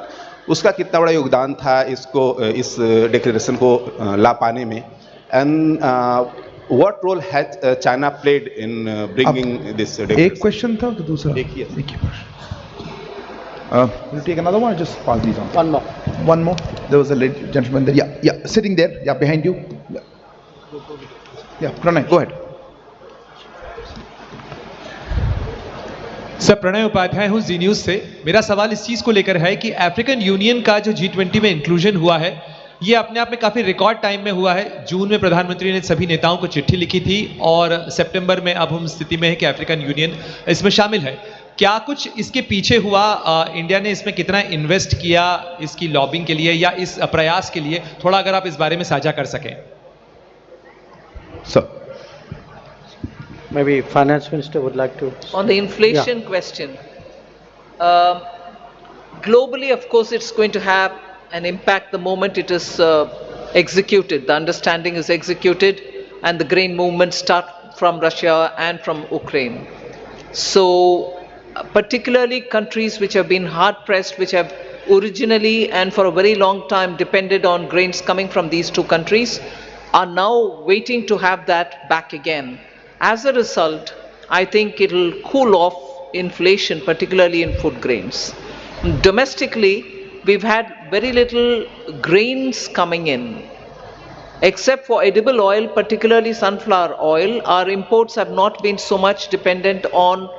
उसका कितना बड़ा योगदान था इसको इस डिक्लेरेशन को ला पाने में, and what role has China played in bringing this declaration? एक क्वेश्चन था तो दूसरा देखिए we'll take another one or just pass these on? One more. There was a gentleman there. Yeah, sitting there. Yeah, behind you. Yeah, Pranay, go ahead. Sir, Pranay Upadhyay हूँ Zee news से। मेरा सवाल इस चीज को लेकर है कि अफ्रीकन यूनियन का जो G20 में इंक्लूजन हुआ है, ये अपने आप में काफी रिकॉर्ड टाइम में हुआ है। जून में प्रधानमंत्री ने सभी नेताओं को चिट्ठी लिखी थी और सितंबर में अब हम स्थिति में है कि अफ्रीकन यूनियन इसमें शामिल है। क्या कुछ इसके पीछे हुआ? इंडिया ने इसमें कितना इन्वेस्ट किया इसकी लॉबिंग के लिए या इस प्रयास के लिए? थोड़ा अगर आप इस बारे में साझा कर सकें। Sir. Maybe Finance Minister would like to. On the inflation question, globally, of course, it's going to have an impact the moment it is executed. The understanding is executed and the grain movements start from Russia and from Ukraine. So, particularly countries which have been hard pressed, which have originally and for a very long time depended on grains coming from these two countries, are now waiting to have that back again. As a result, I think it will cool off inflation, particularly in food grains. Domestically, we've had very little grains coming in. Except for edible oil, particularly sunflower oil, our imports have not been so much dependent on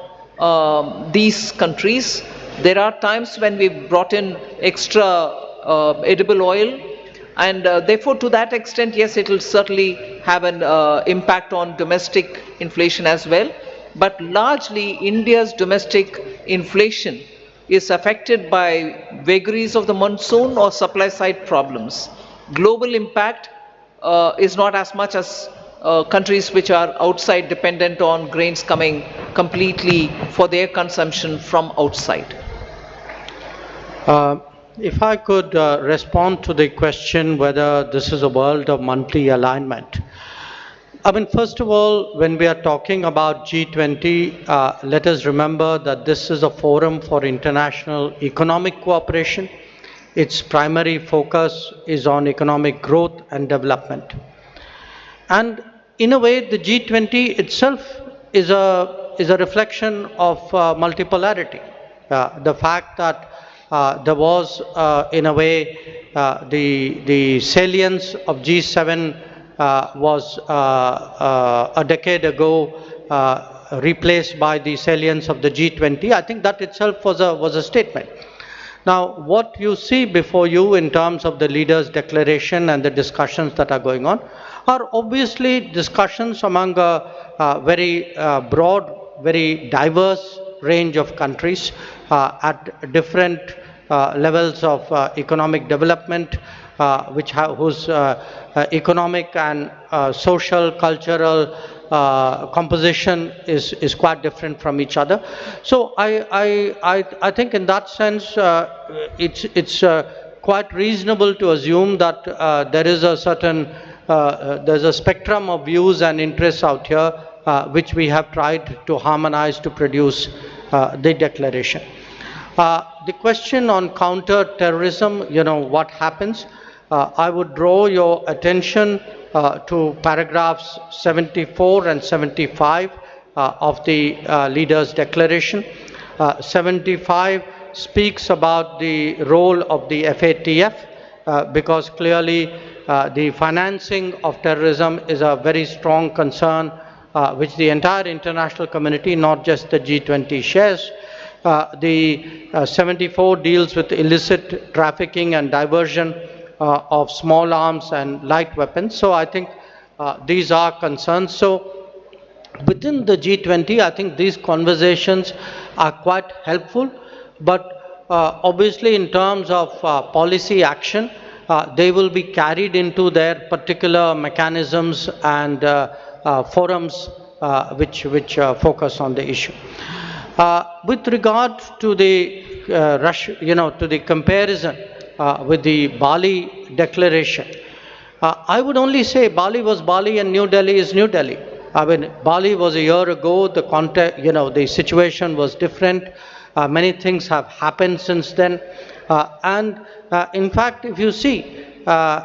these countries. There are times when we've brought in extra edible oil, and therefore to that extent, yes, it will certainly have an impact on domestic inflation as well. But largely, India's domestic inflation is affected by vagaries of the monsoon or supply side problems. Global impact is not as much as countries which are outside dependent on grains coming completely for their consumption from outside. If I could respond to the question whether this is a world of monthly alignment. I mean, first of all, when we are talking about G20, let us remember that this is a forum for international economic cooperation. Its primary focus is on economic growth and development. And in a way, the G20 itself is a reflection of multipolarity. The fact that there was, in a way, the salience of G7 was a decade ago replaced by the salience of the G20. I think that itself was a statement. Now, what you see before you in terms of the leaders' declaration and the discussions that are going on are obviously discussions among a very broad, very diverse range of countries at different levels of economic development, whose economic and social, cultural composition is quite different from each other. So I think in that sense it's quite reasonable to assume that there is a certain there's a spectrum of views and interests out here which we have tried to harmonize to produce the declaration. The question on counter-terrorism, what happens? I would draw your attention to paragraphs 74 and 75 of the leaders' declaration. 75 speaks about the role of the FATF because clearly the financing of terrorism is a very strong concern which the entire international community, not just the G20, shares. The 74 deals with illicit trafficking and diversion of small arms and light weapons. So I think these are concerns. So within the G20, I think these conversations are quite helpful, but obviously in terms of policy action, they will be carried into their particular mechanisms and forums which focus on the issue. With regard to the to the comparison with the Bali declaration, I would only say Bali was Bali and New Delhi is New Delhi. I mean, Bali was a year ago. The context, the situation was different. Many things have happened since then, and in fact, if you see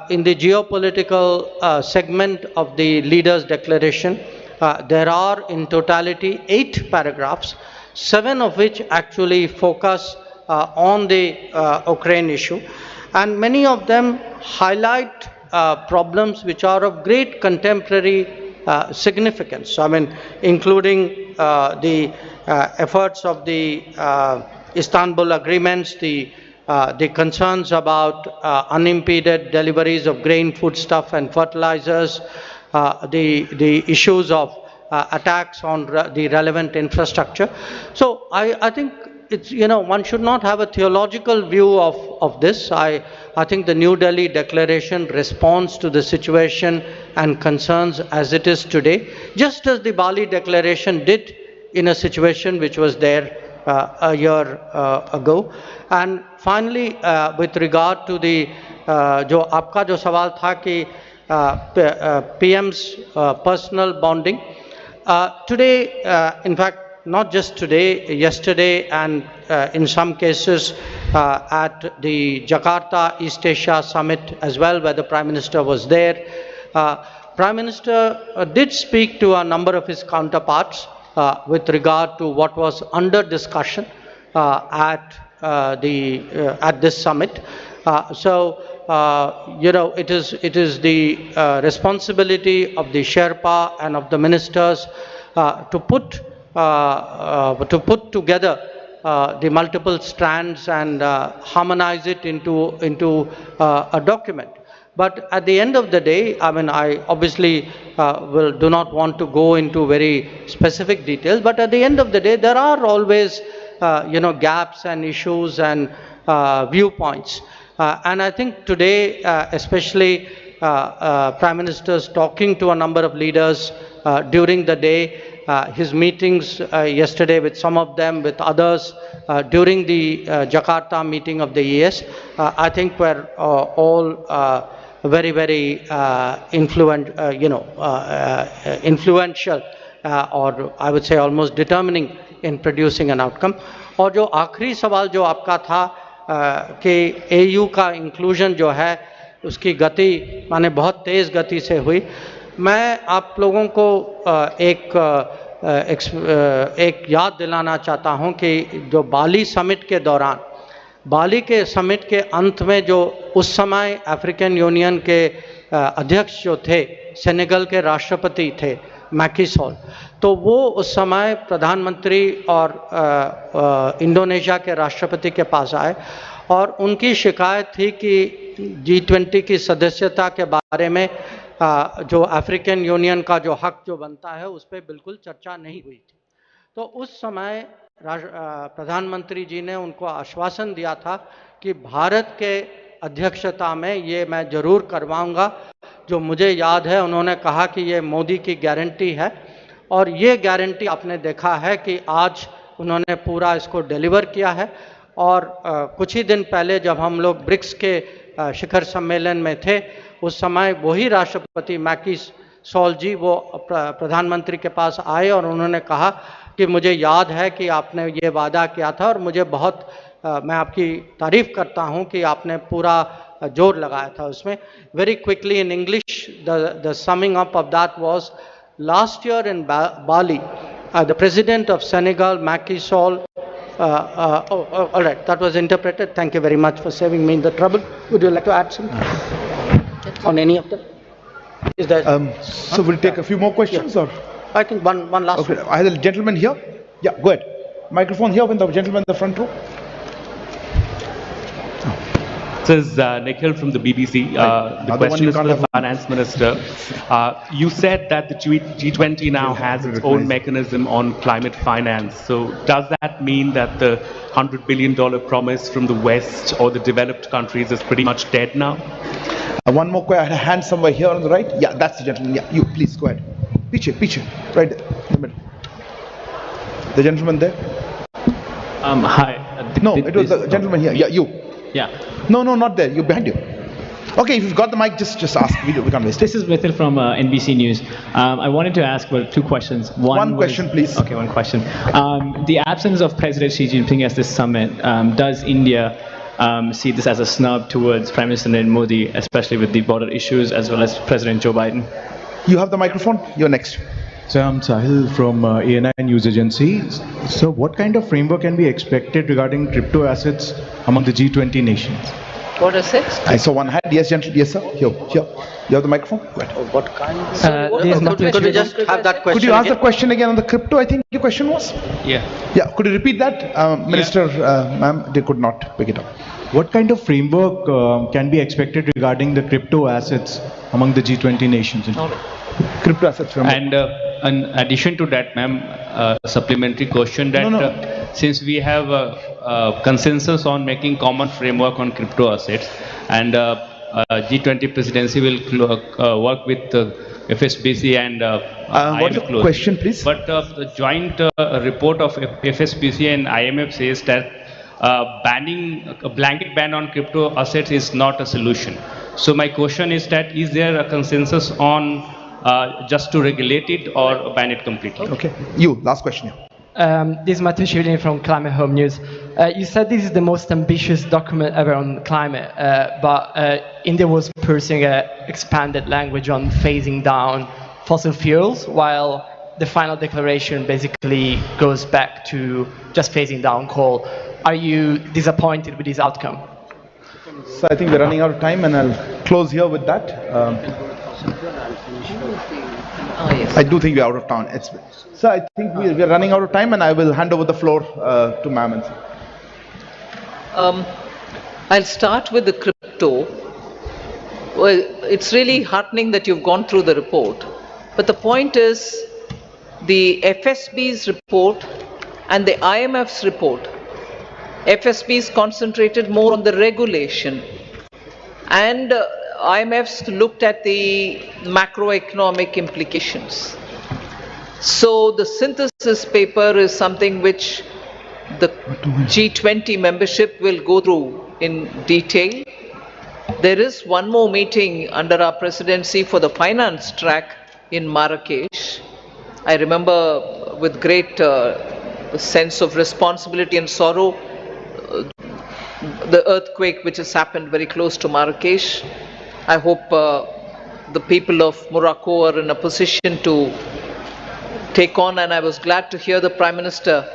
in the geopolitical segment of the leaders' declaration, there are in totality 8 paragraphs, 7 of which actually focus on the Ukraine issue, and many of them highlight problems which are of great contemporary significance. I mean, including the efforts of the Istanbul agreements, the concerns about unimpeded deliveries of grain, foodstuff, and fertilizers, the issues of attacks on the relevant infrastructure. So I think it's, one should not have a theological view of this. I think the New Delhi Declaration responds to the situation and concerns as it is today, just as the Bali Declaration did in a situation which was there a year ago. And finally, with regard to the जो आपका जो सवाल था कि PM's personal bonding, today, in fact, not just today, yesterday, and in some cases at the Jakarta East Asia Summit as well, where the Prime Minister was there. Prime Minister did speak to a number of his counterparts with regard to what was under discussion at this summit. It is the responsibility of the Sherpa and of the ministers to put together the multiple strands and harmonize it into a document. But at the end of the day, I mean, I obviously do not want to go into very specific details, but at the end of the day, there are always gaps and issues and viewpoints. And I think today, especially Prime Minister's talking to a number of leaders during the day, his meetings yesterday with some of them, with others during the Jakarta meeting of the ES, I think were all very, very influential, or I would say almost determining in producing an outcome. और जो आखिरी सवाल जो आपका था कि AU का inclusion जो है उसकी गति माने बहुत तेज़ गति से हुई, मैं आप लोगों को एक याद दिलाना चाहता हूं कि जो बाली समिट के दौरान, बाली के समिट के अंत में जो उस समय अफ्रीकन यूनियन के अध्यक्ष जो थे, सेनेगल के राष्ट्रपति थे मैकी सॉल, तो वो उस समय प्रधानमंत्री और इंडोनेशिया के राष्ट्रपति के पास आए और उनकी शिकायत थी कि G20 की सदस्यता के बारे में जो अफ्रीकन यूनियन का जो हक जो बनता है उस पर बिल्कुल चर्चा नहीं हुई थी। तो उस समय प्रधानमंत्री जी ने उनको आश्वासन दिया था कि भारत के अध्यक्षता में ये मैं ज़रूर करवाऊंगा। जो मुझे याद है उन्होंने कहा कि ये मोदी की गारंटी है, और ये गारंटी आपने देखा है कि आज उन्होंने पूरा इसको डिलीवर किया है। और कुछ ही दिन पहले जब हम लोग ब्रिक्स के शिखर सम्मेलन में थे, उस समय वही राष्ट्रपति मैकी सॉल जी वो प्रधानमंत्री के पास आए और उन्होंने कहा कि मुझे याद है कि आपने ये वादा किया था और मुझे बहुत मैं आपकी तारीफ़ करता हूँ कि आपने पूरा जोर लगाया था उसमें। Very quickly in English the summing up of that was last year in Bali the president of Senegal Macky Sall all right, that was interpreted. Thank you very much for saving me in the trouble. Would you like to add something on any of them? Is there? So we'll take a few more questions, or I think one last. Okay, I have a gentleman here. Yeah, go ahead. Microphone here with the gentleman in the front row. This is Nikhil from the BBC. The question is for the Finance Minister. You said that the G20 now has its own mechanism on climate finance. So does that mean that the $100 billion promise from the West or the developed countries is pretty much dead now? One more question. I had a hand somewhere here on the right. Yeah, that's the gentleman. Yeah, you please go ahead. Piche, right there, in the middle. The gentleman there. Hi. No, it was the gentleman here. Yeah, you. Yeah. No, not there. You behind you. Okay, if you've got the mic, just ask. We can't waste it. This is Mithil from NBC News. I wanted to ask two questions. One question, please. Okay, one question. The absence of President Xi Jinping at this summit, does India see this as a snub towards Prime Minister Narendra Modi, especially with the border issues, as well as President Joe Biden? You have the microphone. You're next. So I'm Sahil from ANI News Agency. So what kind of framework can be expected regarding crypto assets among the G20 nations? What assets? I saw one hand. Yes, gentlemen. Yes, sir. Here. You have the microphone? Go ahead. What kind? Could you just have that question Could you ask again? the question again on the crypto? I think your question was? Yeah. Yeah, could you repeat that? Minister, ma'am, they could not pick it up. What kind of framework can be expected regarding the crypto assets among the G20 nations? Crypto assets framework. And in addition to that, ma'am, supplementary question that since we have a consensus on making common framework on crypto assets, and G20 presidency will work with FSBC and What's the IMF question, please? But the joint report of FSBC and IMF says that banning a blanket ban on crypto assets is not a solution. So my question is that is there a consensus on just to regulate it or ban it completely? Okay. You, last question. This is Matthew Shivlin from Climate Home News. You said this is the most ambitious document ever on climate, but India was pursuing an expanded language on phasing down fossil fuels, while the final declaration basically goes back to just phasing down coal. Are you disappointed with this outcome? So I think we're running out of time, and I'll close here with that. I do think we're out of time. So I think we're running out of time, and I will hand over the floor to ma'am. I'll start with the crypto. Well, it's really heartening that you've gone through the report. But the point is, the FSB's report and the IMF's report, FSB's concentrated more on the regulation, and IMF's looked at the macroeconomic implications. So the synthesis paper is something which the G20 membership will go through in detail. There is one more meeting under our presidency for the finance track in Marrakesh. I remember with great sense of responsibility and sorrow the earthquake which has happened very close to Marrakesh. I hope the people of Morocco are in a position to take on, and I was glad to hear the Prime Minister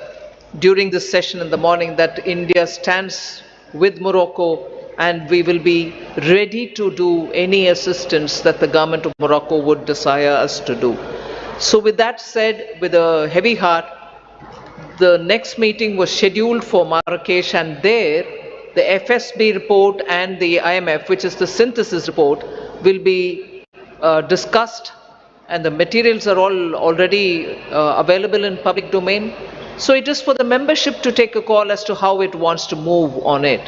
during this session in the morning that India stands with Morocco and we will be ready to do any assistance that the government of Morocco would desire us to do. So with that said, with a heavy heart, the next meeting was scheduled for Marrakesh, and there the FSB report and the IMF, which is the synthesis report, will be discussed, and the materials are all already available in public domain. So it is for the membership to take a call as to how it wants to move on it.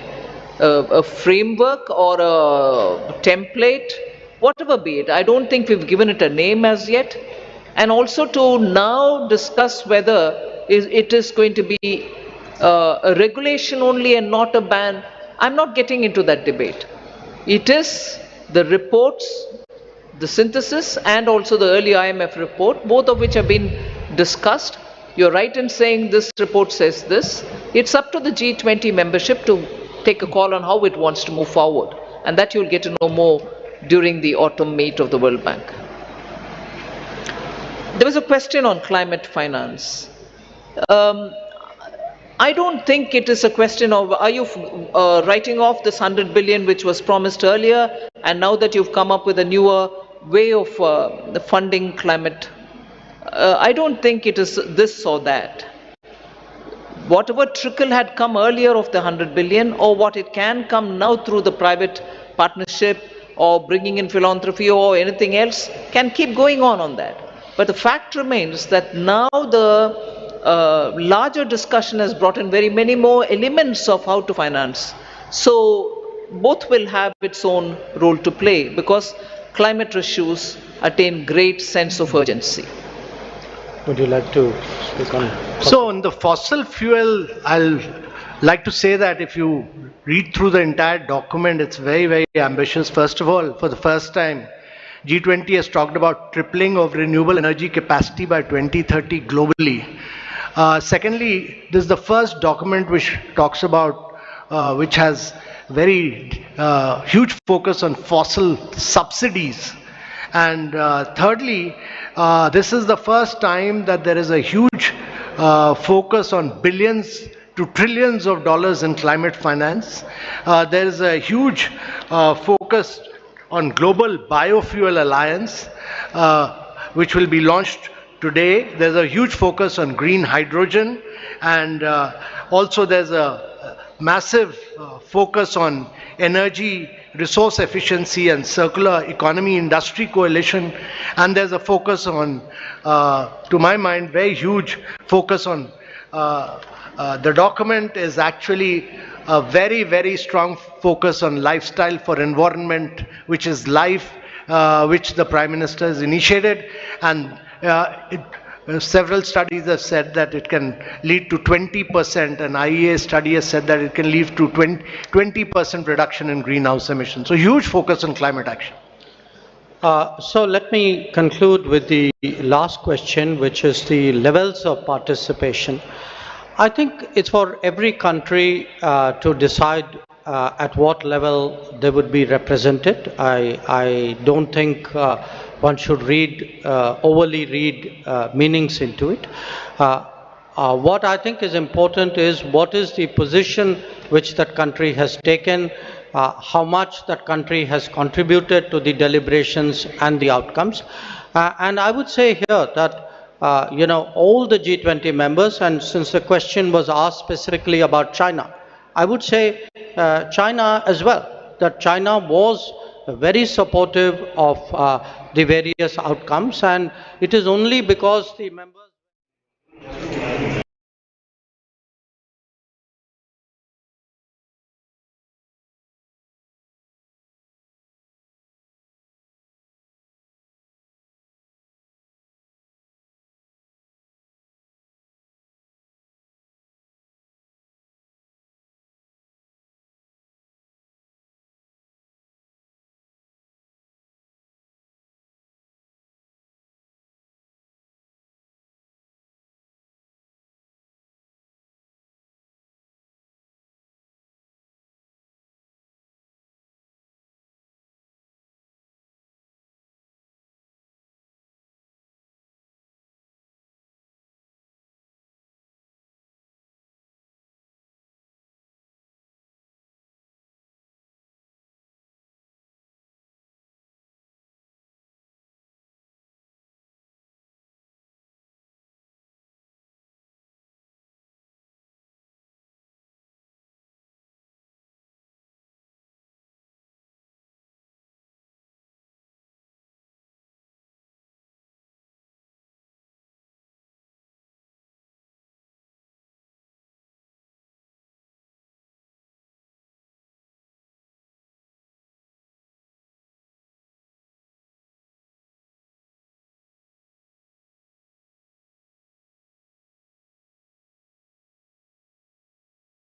A framework or a template, whatever be it. I don't think we've given it a name as yet. And also to now discuss whether it is going to be a regulation only and not a ban. I'm not getting into that debate. It is the reports, the synthesis, and also the early IMF report, both of which have been discussed. You're right in saying this report says this. It's up to the G20 membership to take a call on how it wants to move forward. And that you'll get to know more during the autumn meet of the World Bank. There was a question on climate finance. I don't think it is a question of, are you writing off this 100 billion which was promised earlier, and now that you've come up with a newer way of funding climate. I don't think it is this or that. Whatever trickle had come earlier of the 100 billion, or what it can come now through the private partnership or bringing in philanthropy or anything else, can keep going on that. But the fact remains that now the larger discussion has brought in very many more elements of how to finance. So both will have its own role to play, because climate issues attain great sense of urgency. would you like to speak on? So on the fossil fuel, I'll like to say that if you read through the entire document, it's very, very ambitious. First of all, for the first time, G20 has talked about tripling of renewable energy capacity by 2030 globally. Secondly, this is the first document which talks about, which has very huge focus on fossil subsidies. And thirdly, this is the first time that there is a huge focus on billions to trillions of dollars in climate finance. There is a huge focus on Global Biofuel Alliance, which will be launched today. There's a huge focus on green hydrogen, and also there's a massive focus on energy resource efficiency and circular economy industry coalition, and there's a focus on, to my mind, very huge focus on the document is actually a very, very strong focus on lifestyle for environment, which is life, which the Prime Minister has initiated, and several studies have said that it can lead to 20%, and IEA study has said that it can lead to 20% reduction in greenhouse emissions. So huge focus on climate action. So let me conclude with the last question, which is the levels of participation. I think it's for every country to decide at what level they would be represented. I don't think one should overly read meanings into it. What I think is important is what is the position which that country has taken, how much that country has contributed to the deliberations and the outcomes. And I would say here that all the G20 members, and since the question was asked specifically about China, I would say China as well, that China was very supportive of the various outcomes, and it is only because the members